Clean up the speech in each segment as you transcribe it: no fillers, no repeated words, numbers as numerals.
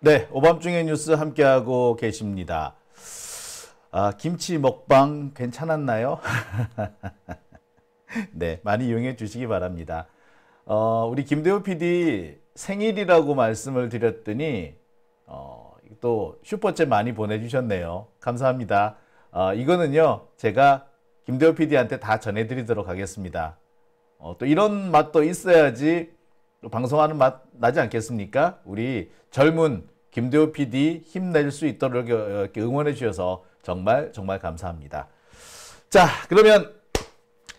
네, 오밤중의 뉴스 함께하고 계십니다. 김치 먹방 괜찮았나요? 네, 많이 이용해 주시기 바랍니다. 우리 김대호 PD 생일이라고 말씀을 드렸더니, 또 슈퍼챗 많이 보내주셨네요. 감사합니다. 이거는요, 제가 김대호 PD한테 다 전해드리도록 하겠습니다. 또 이런 맛도 있어야지 방송하는 맛 나지 않겠습니까? 우리 젊은 김대호 PD 힘낼 수 있도록 이렇게 응원해 주셔서 정말 정말 감사합니다. 자, 그러면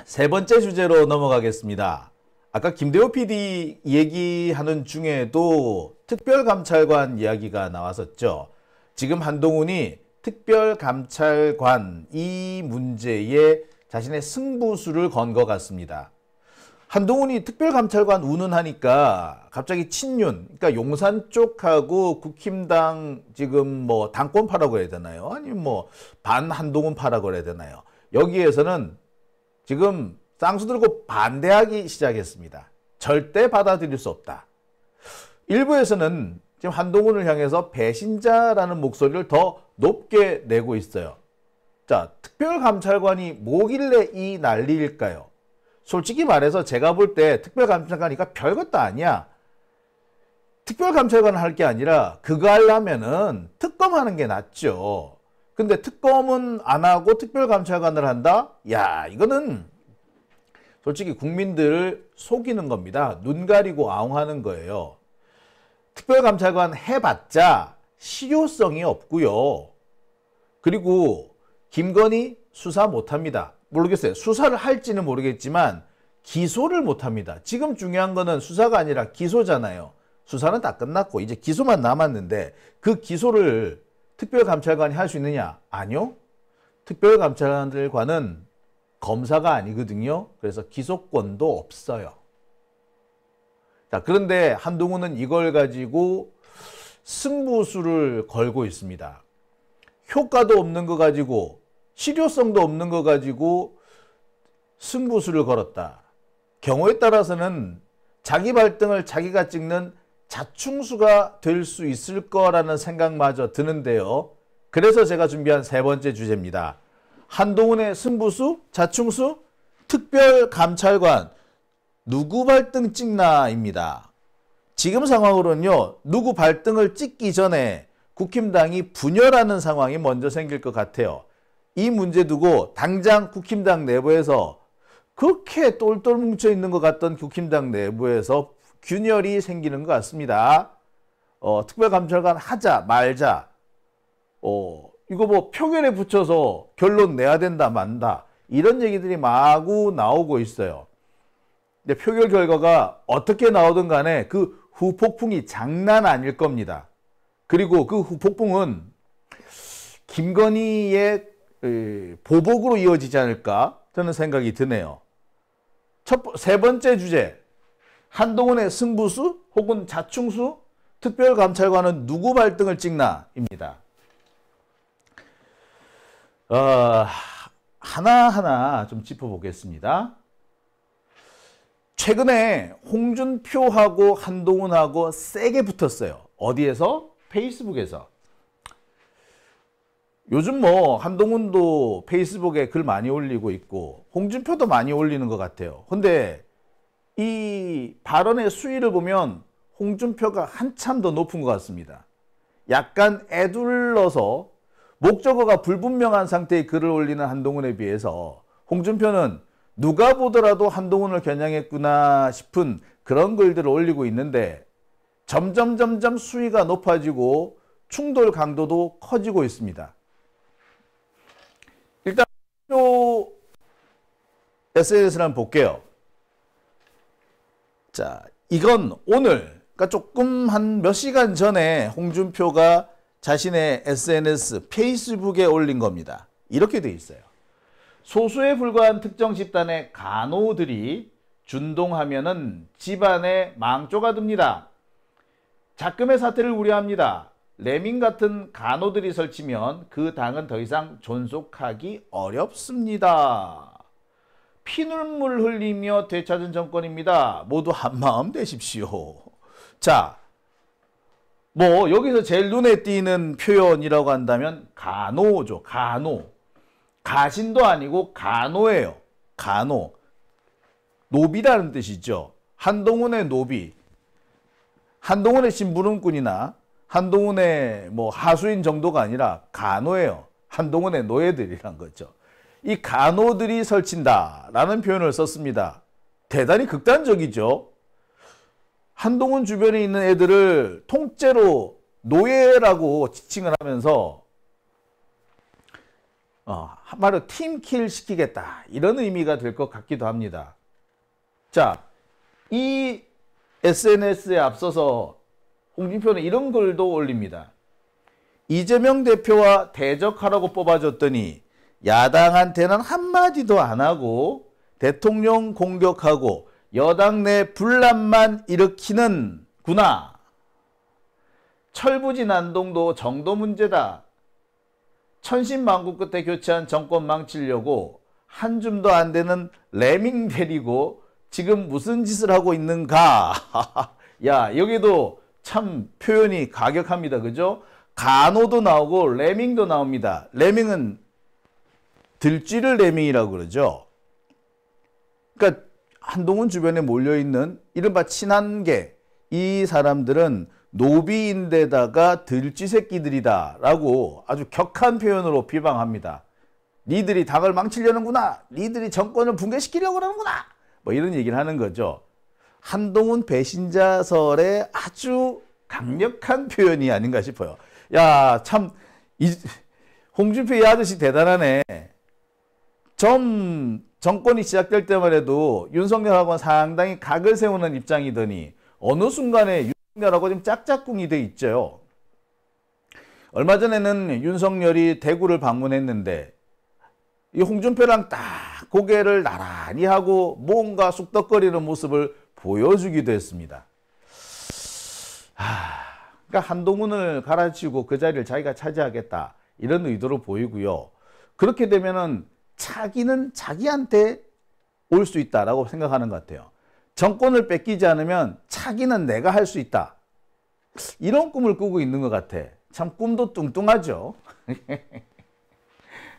세 번째 주제로 넘어가겠습니다. 아까 김대호 PD 얘기하는 중에도 특별감찰관 이야기가 나왔었죠. 지금 한동훈이 특별감찰관 이 문제에 자신의 승부수를 건 것 같습니다. 한동훈이 특별감찰관 운운하니까 갑자기 친윤, 그러니까 용산 쪽하고 국힘당 지금 뭐 당권파라고 해야 되나요? 아니면 뭐 반한동훈파라고 해야 되나요? 여기에서는 지금 쌍수 들고 반대하기 시작했습니다. 절대 받아들일 수 없다. 일부에서는 지금 한동훈을 향해서 배신자라는 목소리를 더 높게 내고 있어요. 자, 특별감찰관이 뭐길래 이 난리일까요? 솔직히 말해서 제가 볼 때 특별감찰관이니까 별것도 아니야. 특별감찰관을 할 게 아니라 그거 하려면은 특검하는 게 낫죠. 근데 특검은 안 하고 특별감찰관을 한다? 야, 이거는 솔직히 국민들을 속이는 겁니다. 눈 가리고 아웅하는 거예요. 특별감찰관 해봤자 실효성이 없고요. 그리고 김건희 수사 못합니다. 모르겠어요. 수사를 할지는 모르겠지만 기소를 못합니다. 지금 중요한 거는 수사가 아니라 기소잖아요. 수사는 다 끝났고 이제 기소만 남았는데 그 기소를 특별감찰관이 할 수 있느냐? 아니요. 특별감찰관은 검사가 아니거든요. 그래서 기소권도 없어요. 자, 그런데 한동훈은 이걸 가지고 승부수를 걸고 있습니다. 효과도 없는 거 가지고 실효성도 없는 거 가지고 승부수를 걸었다. 경우에 따라서는 자기 발등을 자기가 찍는 자충수가 될 수 있을 거라는 생각마저 드는데요. 그래서 제가 준비한 세 번째 주제입니다. 한동훈의 승부수, 자충수, 특별감찰관 누구 발등 찍나입니다. 지금 상황으로는요. 누구 발등을 찍기 전에 국힘당이 분열하는 상황이 먼저 생길 것 같아요. 이 문제 두고 당장 국힘당 내부에서 그렇게 똘똘 뭉쳐있는 것 같던 국힘당 내부에서 균열이 생기는 것 같습니다. 특별감찰관 하자 말자 이거 뭐 표결에 붙여서 결론 내야 된다 만다 이런 얘기들이 마구 나오고 있어요. 근데 표결 결과가 어떻게 나오든 간에 그 후폭풍이 장난 아닐 겁니다. 그리고 그 후폭풍은 김건희의 보복으로 이어지지 않을까 저는 생각이 드네요. 세 번째 주제, 한동훈의 승부수 혹은 자충수, 특별감찰관은 누구 발등을 찍나입니다. 하나하나 좀 짚어보겠습니다. 최근에 홍준표하고 한동훈하고 세게 붙었어요. 어디에서? 페이스북에서. 요즘 뭐 한동훈도 페이스북에 글 많이 올리고 있고 홍준표도 많이 올리는 것 같아요. 근데 이 발언의 수위를 보면 홍준표가 한참 더 높은 것 같습니다. 약간 애둘러서 목적어가 불분명한 상태의 글을 올리는 한동훈에 비해서 홍준표는 누가 보더라도 한동훈을 겨냥했구나 싶은 그런 글들을 올리고 있는데 점점 수위가 높아지고 충돌 강도도 커지고 있습니다. 일단 SNS를 한번 볼게요. 자, 이건 오늘, 그러니까 조금 한 몇 시간 전에 홍준표가 자신의 SNS 페이스북에 올린 겁니다. 이렇게 돼 있어요. 소수에 불과한 특정 집단의 간호들이 준동하면은 집안에 망조가 듭니다. 작금의 사태를 우려합니다. 레민 같은 간호들이 설치면 그 당은 더 이상 존속하기 어렵습니다. 피눈물 흘리며 되찾은 정권입니다. 모두 한마음 되십시오. 자, 뭐 여기서 제일 눈에 띄는 표현이라고 한다면 간호죠. 간호. 가신도 아니고 간호예요. 간호. 노비라는 뜻이죠. 한동훈의 노비. 한동훈의 심부름꾼이나 한동훈의 뭐 하수인 정도가 아니라 간호예요. 한동훈의 노예들이란 거죠. 이 간호들이 설친다라는 표현을 썼습니다. 대단히 극단적이죠. 한동훈 주변에 있는 애들을 통째로 노예라고 지칭을 하면서 한마디로 팀킬 시키겠다 이런 의미가 될 것 같기도 합니다. 자, 이 SNS에 앞서서 홍준표는 이런 글도 올립니다. 이재명 대표와 대적하라고 뽑아줬더니 야당한테는 한마디도 안 하고 대통령 공격하고 여당 내 분란만 일으키는 구나. 철부지 난동도 정도 문제다. 천신만고 끝에 교체한 정권 망치려고 한 줌도 안 되는 레밍 데리고 지금 무슨 짓을 하고 있는가. 야, 여기도 참 표현이 가격합니다. 그죠? 간호도 나오고 레밍도 나옵니다. 레밍은 들쥐를 레밍이라고 그러죠. 그러니까 한동훈 주변에 몰려있는 이른바 친한계, 이 사람들은 노비인데다가 들쥐 새끼들이다 라고 아주 격한 표현으로 비방합니다. 니들이 당을 망치려는구나. 니들이 정권을 붕괴시키려고 그러는구나. 뭐 이런 얘기를 하는 거죠. 한동훈 배신자설의 아주 강력한 표현이 아닌가 싶어요. 야, 참 홍준표 이 아저씨 대단하네. 정권이 시작될 때만 해도 윤석열하고는 상당히 각을 세우는 입장이더니 어느 순간에 윤석열하고 좀 짝짝꿍이 돼 있죠. 얼마 전에는 윤석열이 대구를 방문했는데 이 홍준표랑 딱 고개를 나란히 하고 뭔가 쑥덕거리는 모습을 보여주기도 했습니다. 그러니까 한동훈을 갈아치우고 그 자리를 자기가 차지하겠다 이런 의도로 보이고요. 그렇게 되면은 차기는 자기한테 올 수 있다라고 생각하는 것 같아요. 정권을 뺏기지 않으면 차기는 내가 할 수 있다. 이런 꿈을 꾸고 있는 것 같아. 참 꿈도 뚱뚱하죠.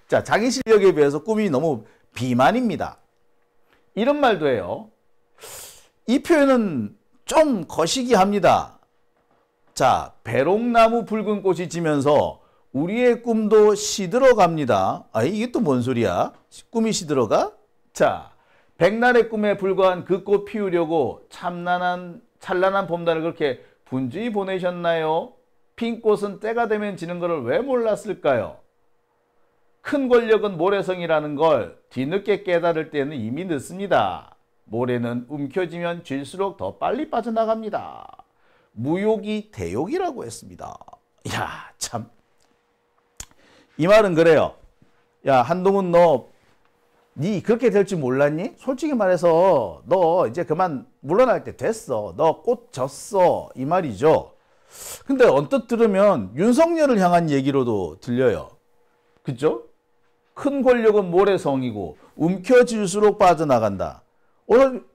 자, 자기 실력에 비해서 꿈이 너무 비만입니다. 이런 말도 해요. 이 표현은 좀 거시기합니다. 자, 배롱나무 붉은 꽃이 지면서 우리의 꿈도 시들어갑니다. 이게 또 뭔 소리야? 꿈이 시들어가? 자, 백날의 꿈에 불과한 그 꽃 피우려고 찬란한 봄날을 그렇게 분주히 보내셨나요? 핀 꽃은 때가 되면 지는 것을 왜 몰랐을까요? 큰 권력은 모래성이라는 걸 뒤늦게 깨달을 때는 이미 늦습니다. 모래는 움켜쥐면 질수록 더 빨리 빠져나갑니다. 무욕이 대욕이라고 했습니다. 야, 참. 이 말은 그래요. 야, 한동훈 니 그렇게 될 줄 몰랐니? 솔직히 말해서 너 이제 그만 물러날 때 됐어. 너 꽃 졌어. 이 말이죠. 근데 언뜻 들으면 윤석열을 향한 얘기로도 들려요. 그죠? 큰 권력은 모래성이고 움켜질수록 빠져나간다. 오늘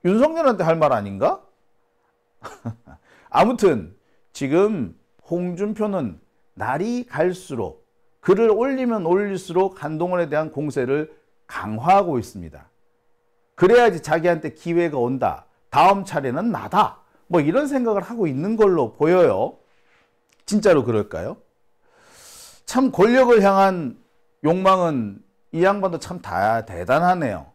윤석열한테 할 말 아닌가? 아무튼 지금 홍준표는 날이 갈수록 글을 올리면 올릴수록 한동훈에 대한 공세를 강화하고 있습니다. 그래야지 자기한테 기회가 온다. 다음 차례는 나다. 뭐 이런 생각을 하고 있는 걸로 보여요. 진짜로 그럴까요? 참 권력을 향한 욕망은 이 양반도 참 대단하네요.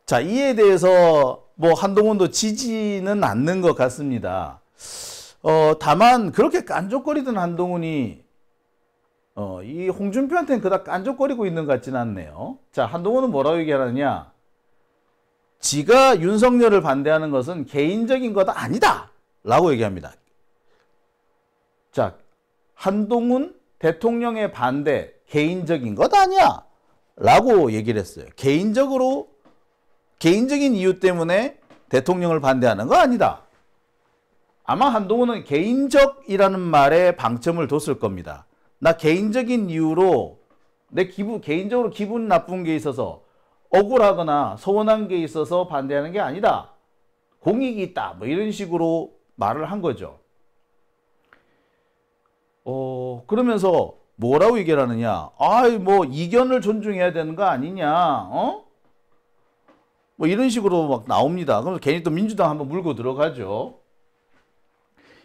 자, 이에 대해서 뭐 한동훈도 지지는 않는 것 같습니다. 다만 그렇게 깐족거리던 한동훈이 이 홍준표한테는 그닥 깐족거리고 있는 것 같지는 않네요. 자, 한동훈은 뭐라고 얘기하느냐? 지가 윤석열을 반대하는 것은 개인적인 것 아니다 라고 얘기합니다. 자, 한동훈 대통령의 반대 개인적인 것 아니야 라고 얘기를 했어요. 개인적인 이유 때문에 대통령을 반대하는 거 아니다. 아마 한동훈은 개인적이라는 말에 방점을 뒀을 겁니다. 나 개인적인 이유로 개인적으로 기분 나쁜 게 있어서 억울하거나 서운한 게 있어서 반대하는 게 아니다. 공익이 있다. 뭐 이런 식으로 말을 한 거죠. 그러면서 뭐라고 얘기를 하느냐. 뭐 이견을 존중해야 되는 거 아니냐. 뭐 이런 식으로 막 나옵니다. 그럼 괜히 또 민주당 한번 물고 들어가죠.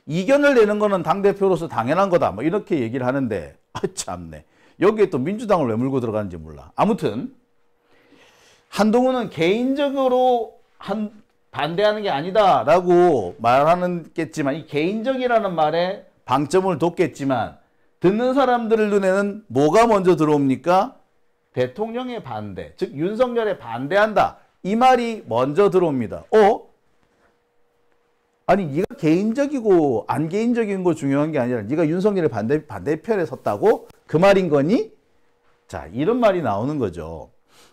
이견을 내는 거는 당대표로서 당연한 거다. 뭐 이렇게 얘기를 하는데, 참네. 여기에 또 민주당을 왜 물고 들어가는지 몰라. 아무튼, 한동훈은 개인적으로 반대하는 게 아니다라고 말하는겠지만, 이 개인적이라는 말에 방점을 뒀겠지만, 듣는 사람들 눈에는 뭐가 먼저 들어옵니까? 대통령의 반대, 즉 윤석열에 반대한다. 이 말이 먼저 들어옵니다. 아니 네가 개인적이고 안 개인적인 거 중요한 게 아니라 네가 윤석열의 반대편에 섰다고? 그 말인 거니? 자, 이런 말이 나오는 거죠.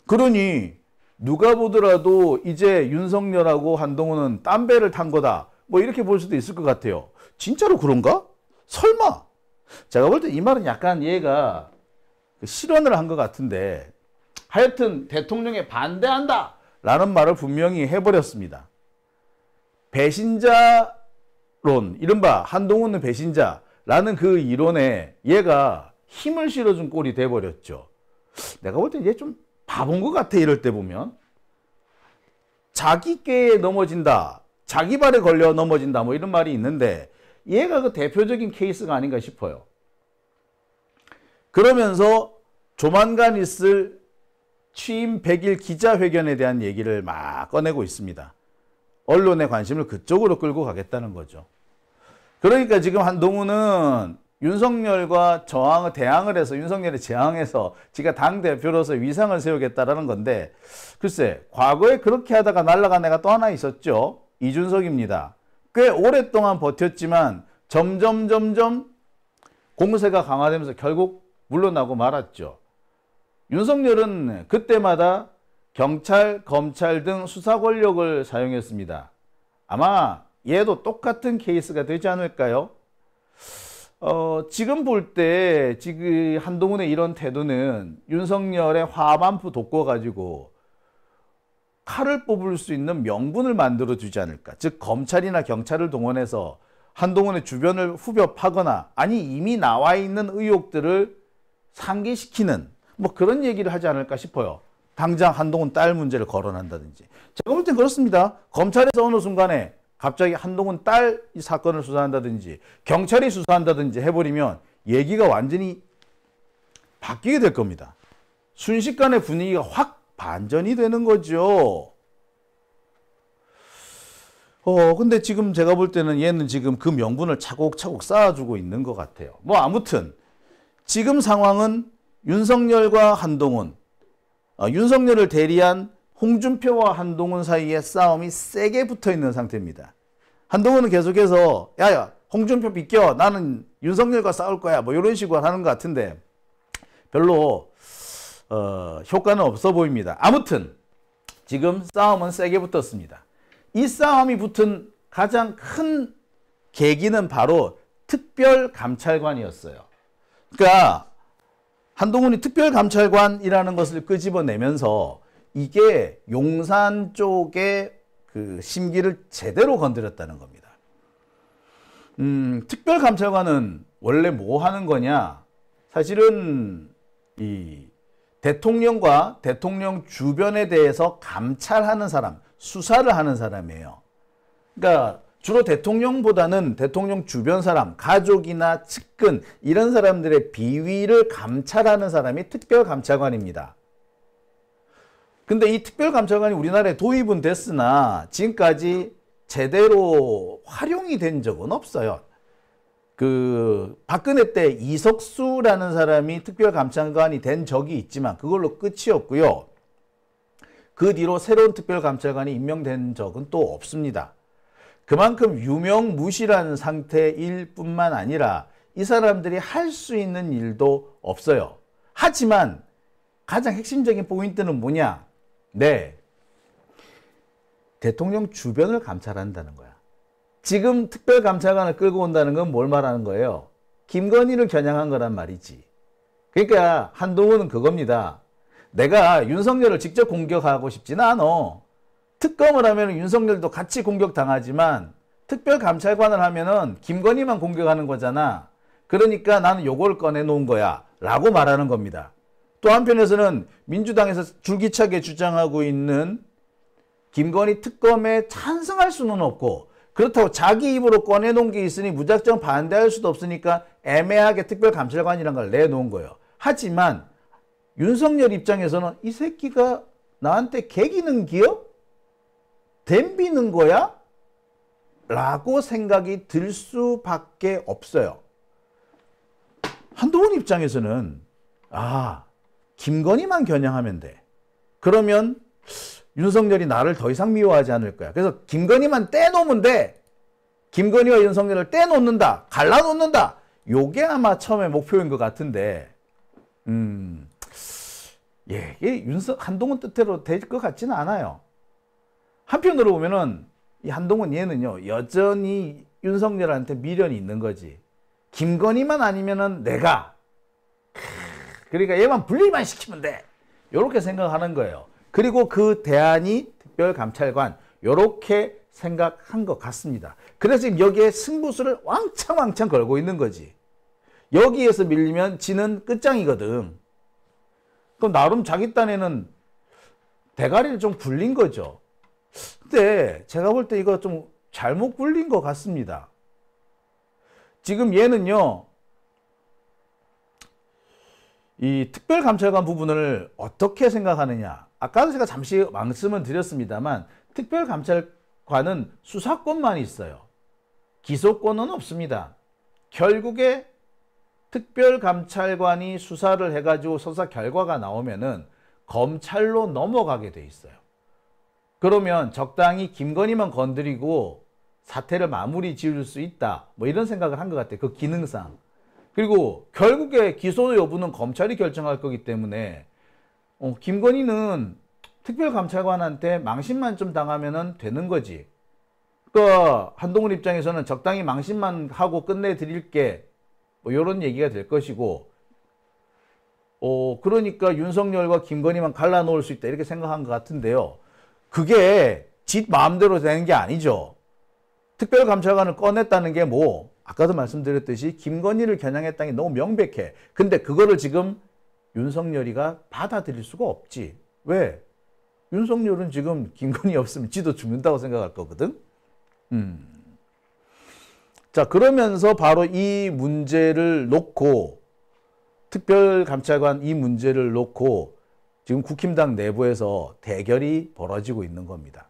그러니 누가 보더라도 이제 윤석열하고 한동훈은 딴배를 탄 거다. 뭐 이렇게 볼 수도 있을 것 같아요. 진짜로 그런가? 설마? 제가 볼 때 이 말은 약간 얘가 실언을 한 것 같은데, 하여튼 대통령에 반대한다 라는 말을 분명히 해버렸습니다. 배신자론, 이른바 한동훈은 배신자라는 그 이론에 얘가 힘을 실어준 꼴이 돼버렸죠. 내가 볼 때 얘 좀 바본 것 같아. 이럴 때 보면 자기 꾀에 넘어진다, 자기 발에 걸려 넘어진다, 뭐 이런 말이 있는데 얘가 그 대표적인 케이스가 아닌가 싶어요. 그러면서 조만간 있을 취임 100일 기자회견에 대한 얘기를 막 꺼내고 있습니다. 언론의 관심을 그쪽으로 끌고 가겠다는 거죠. 그러니까 지금 한동훈은 윤석열과 대항을 해서, 윤석열에 제항해서 지가 당대표로서 위상을 세우겠다라는 건데, 글쎄 과거에 그렇게 하다가 날아간 애가 또 하나 있었죠. 이준석입니다. 꽤 오랫동안 버텼지만 점점 공세가 강화되면서 결국 물러나고 말았죠. 윤석열은 그때마다 경찰, 검찰 등 수사 권력을 사용했습니다. 아마 얘도 똑같은 케이스가 되지 않을까요? 지금 볼 때 지금 한동훈의 이런 태도는 윤석열의 화반프 돋궈가지고 칼을 뽑을 수 있는 명분을 만들어주지 않을까. 즉 검찰이나 경찰을 동원해서 한동훈의 주변을 후벼 파거나, 아니 이미 나와 있는 의혹들을 상기시키는 뭐 그런 얘기를 하지 않을까 싶어요. 당장 한동훈 딸 문제를 거론한다든지. 제가 볼 땐 그렇습니다. 검찰에서 어느 순간에 갑자기 한동훈 딸 이 사건을 수사한다든지 경찰이 수사한다든지 해버리면 얘기가 완전히 바뀌게 될 겁니다. 순식간에 분위기가 확 반전이 되는 거죠. 근데 지금 제가 볼 때는 얘는 지금 그 명분을 차곡차곡 쌓아주고 있는 것 같아요. 뭐 아무튼 지금 상황은 윤석열과 한동훈, 윤석열을 대리한 홍준표와 한동훈 사이에 싸움이 세게 붙어 있는 상태입니다. 한동훈은 계속해서 야야 홍준표 비켜, 나는 윤석열과 싸울 거야, 뭐 이런 식으로 하는 것 같은데 별로 효과는 없어 보입니다. 아무튼 지금 싸움은 세게 붙었습니다. 이 싸움이 붙은 가장 큰 계기는 바로 특별감찰관이었어요. 그러니까 한동훈이 특별감찰관이라는 것을 끄집어내면서 이게 용산 쪽의 그 심기를 제대로 건드렸다는 겁니다. 특별감찰관은 원래 뭐 하는 거냐? 사실은 이 대통령과 대통령 주변에 대해서 감찰하는 사람, 수사를 하는 사람이에요. 그러니까 주로 대통령보다는 대통령 주변 사람, 가족이나 측근 이런 사람들의 비위를 감찰하는 사람이 특별감찰관입니다. 근데 이 특별감찰관이 우리나라에 도입은 됐으나 지금까지 제대로 활용이 된 적은 없어요. 그 박근혜 때 이석수라는 사람이 특별감찰관이 된 적이 있지만 그걸로 끝이었고요. 그 뒤로 새로운 특별감찰관이 임명된 적은 또 없습니다. 그만큼 유명무실한 상태일 뿐만 아니라 이 사람들이 할 수 있는 일도 없어요. 하지만 가장 핵심적인 포인트는 뭐냐? 네, 대통령 주변을 감찰한다는 거야. 지금 특별감찰관을 끌고 온다는 건 뭘 말하는 거예요? 김건희를 겨냥한 거란 말이지. 그러니까 한동훈은 그겁니다. 내가 윤석열을 직접 공격하고 싶지는 않아. 특검을 하면 윤석열도 같이 공격당하지만 특별감찰관을 하면은 김건희만 공격하는 거잖아. 그러니까 나는 요걸 꺼내놓은 거야 라고 말하는 겁니다. 또 한편에서는 민주당에서 줄기차게 주장하고 있는 김건희 특검에 찬성할 수는 없고, 그렇다고 자기 입으로 꺼내놓은 게 있으니 무작정 반대할 수도 없으니까 애매하게 특별감찰관이라는 걸 내놓은 거예요. 하지만 윤석열 입장에서는 이 새끼가 나한테 개기는 기여? 덤비는 거야? 라고 생각이 들 수밖에 없어요. 한동훈 입장에서는 김건희만 겨냥하면 돼. 그러면 윤석열이 나를 더 이상 미워하지 않을 거야. 그래서 김건희만 떼놓으면 돼. 김건희와 윤석열을 떼놓는다. 갈라놓는다. 요게 아마 처음에 목표인 것 같은데 이게 한동훈 뜻대로 될 것 같지는 않아요. 한편으로 보면은 이 한동훈 얘는요, 여전히 윤석열한테 미련이 있는 거지. 김건희만 아니면은 내가, 그러니까 얘만 분리만 시키면 돼. 요렇게 생각하는 거예요. 그리고 그 대안이 특별감찰관, 요렇게 생각한 것 같습니다. 그래서 지금 여기에 승부수를 왕창 걸고 있는 거지. 여기에서 밀리면 지는 끝장이거든. 그럼 나름 자기 딴에는 대가리를 좀 굴린 거죠. 근데 제가 볼 때 이거 좀 잘못 굴린 것 같습니다. 지금 얘는요, 이 특별감찰관 부분을 어떻게 생각하느냐. 아까도 제가 잠시 말씀을 드렸습니다만 특별감찰관은 수사권만 있어요. 기소권은 없습니다. 결국에 특별감찰관이 수사를 해가지고 수사 결과가 나오면은 검찰로 넘어가게 돼 있어요. 그러면 적당히 김건희만 건드리고 사태를 마무리 지을 수 있다. 뭐 이런 생각을 한 것 같아요. 그 기능상. 그리고 결국에 기소 여부는 검찰이 결정할 거기 때문에 김건희는 특별감찰관한테 망신만 좀 당하면 되는 거지. 그러니까 한동훈 입장에서는 적당히 망신만 하고 끝내드릴게. 뭐 이런 얘기가 될 것이고, 그러니까 윤석열과 김건희만 갈라놓을 수 있다. 이렇게 생각한 것 같은데요. 그게 지 마음대로 되는 게 아니죠. 특별감찰관을 꺼냈다는 게 아까도 말씀드렸듯이 김건희를 겨냥했다는 게 너무 명백해. 근데 그거를 지금 윤석열이가 받아들일 수가 없지. 왜? 윤석열은 지금 김건희 없으면 지도 죽는다고 생각할 거거든. 자, 그러면서 바로 이 문제를 놓고, 특별감찰관 이 문제를 놓고 지금 국힘당 내부에서 대결이 벌어지고 있는 겁니다.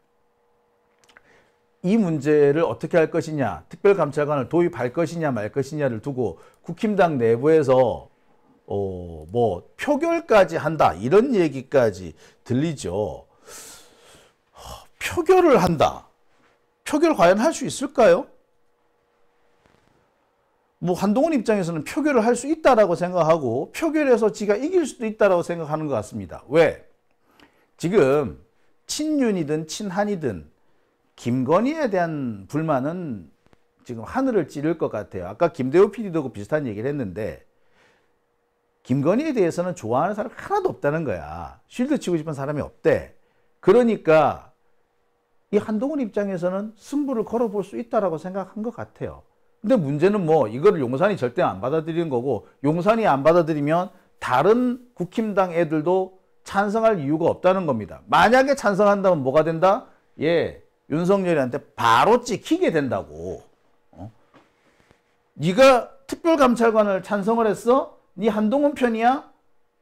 이 문제를 어떻게 할 것이냐, 특별감찰관을 도입할 것이냐 말 것이냐를 두고 국힘당 내부에서 표결까지 한다, 이런 얘기까지 들리죠. 표결을 한다. 표결 과연 할 수 있을까요? 한동훈 입장에서는 표결을 할 수 있다라고 생각하고 표결에서 지가 이길 수도 있다라고 생각하는 것 같습니다. 왜? 지금 친윤이든 친한이든 김건희에 대한 불만은 지금 하늘을 찌를 것 같아요. 아까 김대호 PD도 비슷한 얘기를 했는데 김건희에 대해서는 좋아하는 사람이 하나도 없다는 거야. 쉴드 치고 싶은 사람이 없대. 그러니까 이 한동훈 입장에서는 승부를 걸어볼 수 있다라고 생각한 것 같아요. 근데 문제는 이거를 용산이 절대 안 받아들이는 거고, 용산이 안 받아들이면 다른 국힘당 애들도 찬성할 이유가 없다는 겁니다. 만약에 찬성한다면 뭐가 된다? 윤석열이한테 바로 찍히게 된다고. 네가 특별감찰관을 찬성을 했어? 네 한동훈 편이야?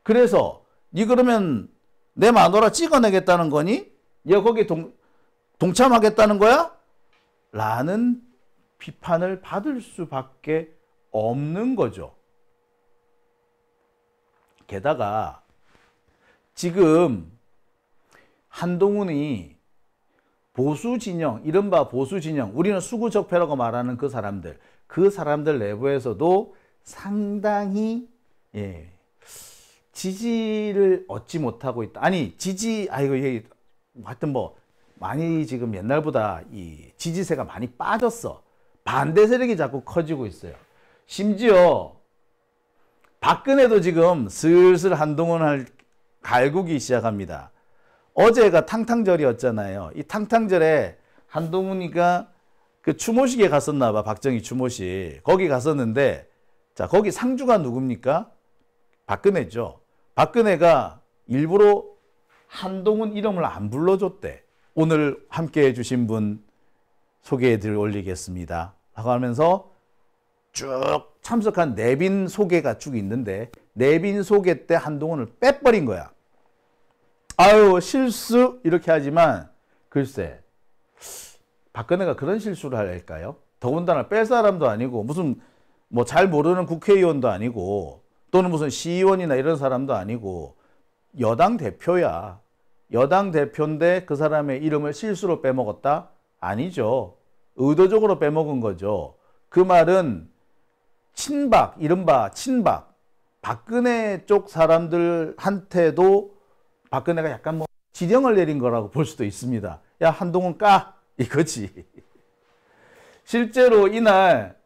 그래서 네 그러면 내 마누라 찍어내겠다는 거니? 얘 거기 동참하겠다는 거야? 라는 비판을 받을 수밖에 없는 거죠. 게다가 지금 한동훈이 보수 진영, 이른바 보수 진영, 우리는 수구적폐라고 말하는 그 사람들 내부에서도 상당히 지지를 얻지 못하고 있다. 아니 하여튼 많이 지금 옛날보다 이 지지세가 많이 빠졌어. 반대 세력이 자꾸 커지고 있어요. 심지어 박근혜도 지금 슬슬 한동훈을 갈구기 시작합니다. 어제가 탕탕절이었잖아요. 이 탕탕절에 한동훈이가 그 추모식에 갔었나 봐. 박정희 추모식. 거기 갔었는데 자, 거기 상주가 누굽니까? 박근혜죠. 박근혜가 일부러 한동훈 이름을 안 불러줬대. 오늘 함께 해주신 분 소개해드릴 올리겠습니다. 라고 하면서 쭉 참석한 내빈 소개가 쭉 있는데 내빈 소개 때 한동훈을 빼버린 거야. 아유 실수 이렇게 하지만 글쎄 박근혜가 그런 실수를 할까요? 더군다나 뺄 사람도 아니고 무슨 뭐 잘 모르는 국회의원도 아니고 또는 무슨 시의원이나 이런 사람도 아니고 여당 대표야. 여당 대표인데 그 사람의 이름을 실수로 빼먹었다? 아니죠. 의도적으로 빼먹은 거죠. 그 말은 친박, 이른바 친박, 박근혜 쪽 사람들한테도 박근혜가 약간 뭐 지령을 내린 거라고 볼 수도 있습니다. 야, 한동훈 까! 이거지. 실제로 이날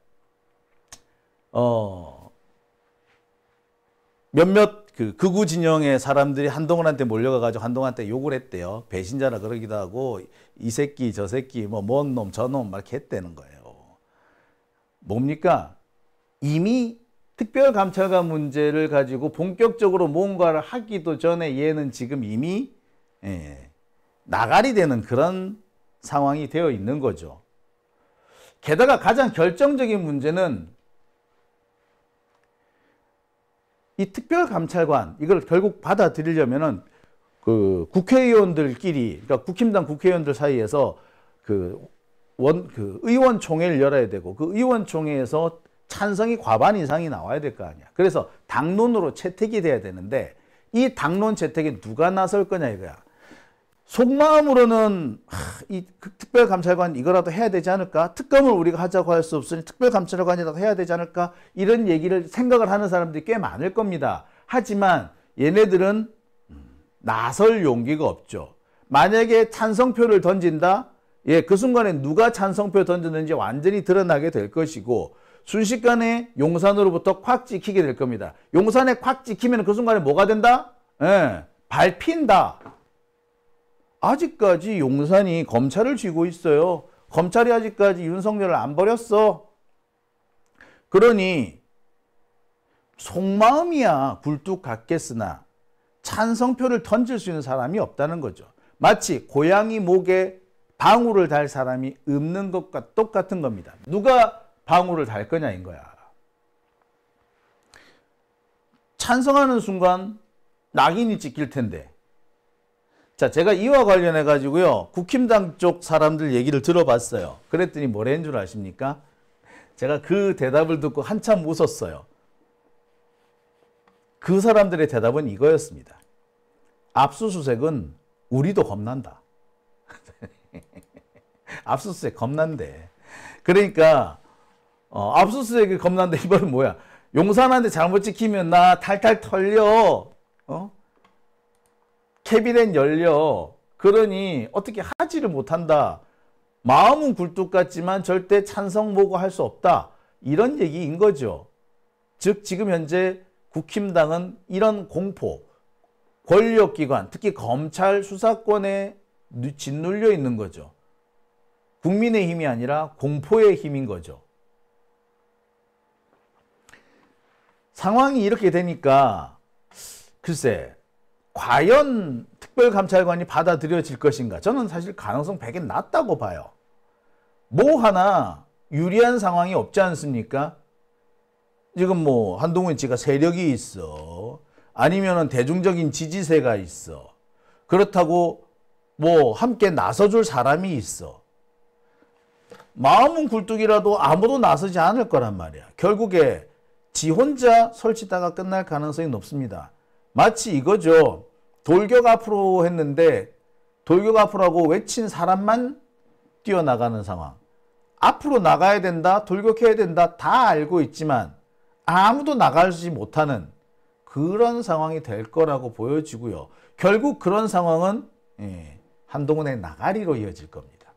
몇몇 그 극우 진영의 사람들이 한동훈한테 몰려가가지고 한동훈한테 욕을 했대요. 배신자라 그러기도 하고 이 새끼 저 새끼 뭐 뭔 놈 저 놈 막 이렇게 했다는 거예요. 뭡니까? 이미 특별감찰관 문제를 가지고 본격적으로 뭔가를 하기도 전에 얘는 지금 이미 나가리 되는 그런 상황이 되어 있는 거죠. 게다가 가장 결정적인 문제는 이 특별감찰관 이걸 결국 받아들이려면은 그 국회의원들끼리 그러니까 국힘당 국회의원들 사이에서 그 의원총회를 열어야 되고 그 의원총회에서 찬성이 과반 이상이 나와야 될 거 아니야. 그래서 당론으로 채택이 돼야 되는데 이 당론 채택에 누가 나설 거냐 이거야. 속마음으로는 이 특별감찰관 이거라도 해야 되지 않을까? 특검을 우리가 하자고 할 수 없으니 특별감찰관이라도 해야 되지 않을까? 이런 얘기를 생각을 하는 사람들이 꽤 많을 겁니다. 하지만 얘네들은 나설 용기가 없죠. 만약에 찬성표를 던진다? 예, 그 순간에 누가 찬성표 던졌는지 완전히 드러나게 될 것이고 순식간에 용산으로부터 콱 찍히게 될 겁니다. 용산에 콱 찍히면 그 순간에 뭐가 된다? 예, 밟힌다. 아직까지 용산이 검찰을 쥐고 있어요. 검찰이 아직까지 윤석열을 안 버렸어. 그러니 속마음이야 굴뚝 같겠으나 찬성표를 던질 수 있는 사람이 없다는 거죠. 마치 고양이 목에 방울을 달 사람이 없는 것과 똑같은 겁니다. 누가 방울을 달 거냐인 거야. 찬성하는 순간 낙인이 찍힐 텐데. 자, 제가 이와 관련해 가지고요 국힘당 쪽 사람들 얘기를 들어봤어요. 그랬더니 뭐라는 줄 아십니까? 제가 그 대답을 듣고 한참 웃었어요. 그 사람들의 대답은 이거였습니다. 압수수색은 우리도 겁난다. 압수수색 겁난데. 그러니까 압수수색이 겁난데 이 말은 뭐야? 용산한테 잘못 찍히면 나 탈탈 털려. 캐비넷 열려. 그러니 어떻게 하지를 못한다. 마음은 굴뚝 같지만 절대 찬성 보고할 수 없다. 이런 얘기인 거죠. 즉 지금 현재 국힘당은 이런 공포, 권력기관, 특히 검찰 수사권에 짓눌려 있는 거죠. 국민의 힘이 아니라 공포의 힘인 거죠. 상황이 이렇게 되니까 글쎄 과연 특별감찰관이 받아들여질 것인가? 저는 사실 가능성 100에 낮다고 봐요. 뭐 하나 유리한 상황이 없지 않습니까? 지금 뭐 한동훈 씨가 세력이 있어. 아니면은 대중적인 지지세가 있어. 그렇다고 뭐 함께 나서줄 사람이 있어. 마음은 굴뚝이라도 아무도 나서지 않을 거란 말이야. 결국에 지 혼자 설치다가 끝날 가능성이 높습니다. 마치 이거죠. 돌격 앞으로 했는데 돌격 앞으로 하고 외친 사람만 뛰어나가는 상황. 앞으로 나가야 된다, 돌격해야 된다 다 알고 있지만 아무도 나가지 못하는 그런 상황이 될 거라고 보여지고요. 결국 그런 상황은 한동훈의 나가리로 이어질 겁니다.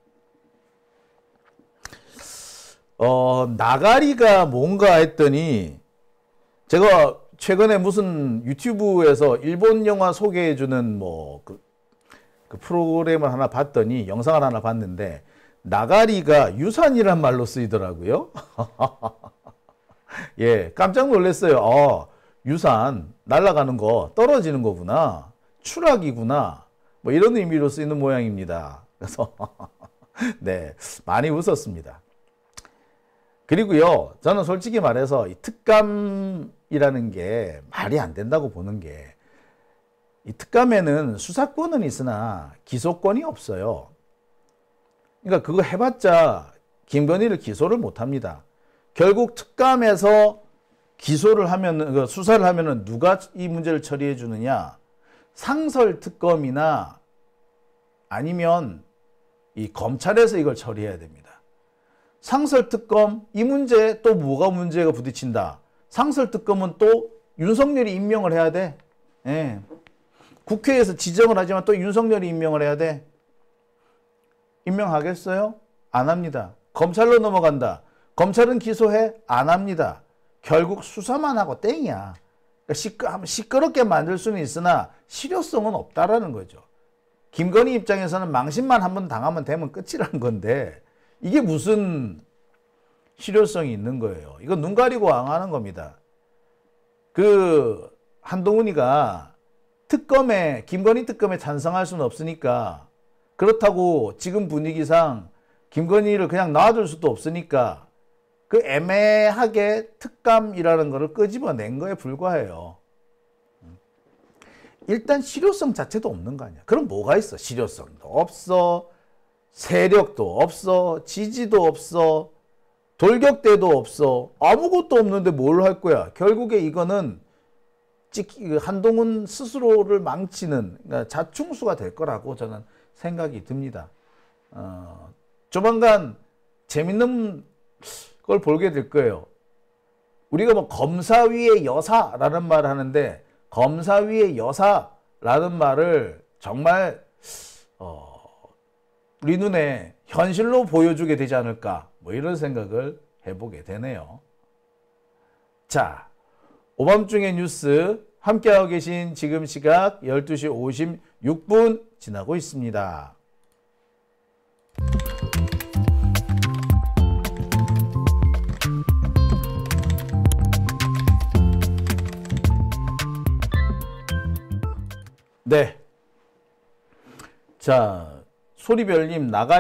나가리가 뭔가 했더니 제가 최근에 무슨 유튜브에서 일본 영화 소개해주는 뭐 그 프로그램을 하나 봤더니 영상을 하나 봤는데 나가리가 유산이란 말로 쓰이더라고요. 예, 깜짝 놀랐어요. 유산, 날아가는 거, 떨어지는 거구나. 추락이구나. 뭐 이런 의미로 쓰이는 모양입니다. 그래서 네, 많이 웃었습니다. 그리고요, 저는 솔직히 말해서 이 특감이라는 게 말이 안 된다고 보는 게, 이 특감에는 수사권은 있으나 기소권이 없어요. 그러니까 그거 해봤자 김건희를 기소를 못 합니다. 결국 특감에서 기소를 하면, 수사를 하면은 누가 이 문제를 처리해 주느냐? 상설특검이나 아니면 이 검찰에서 이걸 처리해야 됩니다. 상설특검, 이 문제에 또 뭐가 문제가 부딪힌다. 상설특검은 또 윤석열이 임명을 해야 돼. 예. 국회에서 지정을 하지만 또 윤석열이 임명을 해야 돼. 임명하겠어요? 안 합니다. 검찰로 넘어간다. 검찰은 기소해? 안 합니다. 결국 수사만 하고 땡이야. 그러니까 시끄럽게 만들 수는 있으나 실효성은 없다라는 거죠. 김건희 입장에서는 망신만 한번 당하면 되면 끝이라는 건데 이게 무슨 실효성이 있는 거예요. 이거 눈 가리고 왕하는 겁니다. 그 한동훈이가 김건희 특검에 찬성할 수는 없으니까, 그렇다고 지금 분위기상 김건희를 그냥 놔둘 수도 없으니까 그 애매하게 특감이라는 거를 끄집어낸 거에 불과해요. 일단 실효성 자체도 없는 거 아니야. 그럼 뭐가 있어? 실효성도 없어, 세력도 없어, 지지도 없어, 돌격대도 없어, 아무것도 없는데 뭘 할 거야? 결국에 이거는 한동훈 스스로를 망치는, 그러니까 자충수가 될 거라고 저는 생각이 듭니다. 조만간 재밌는 걸 보게 될 거예요. 우리가 뭐 검사위의 여사라는 말을 하는데, 검사위의 여사라는 말을 정말 우리 눈에 현실로 보여주게 되지 않을까, 뭐 이런 생각을 해보게 되네요. 자, 오밤중의 뉴스 함께하고 계신 지금 시각 12시 56분 지나고 있습니다. 네. 자, 소리별님, 나가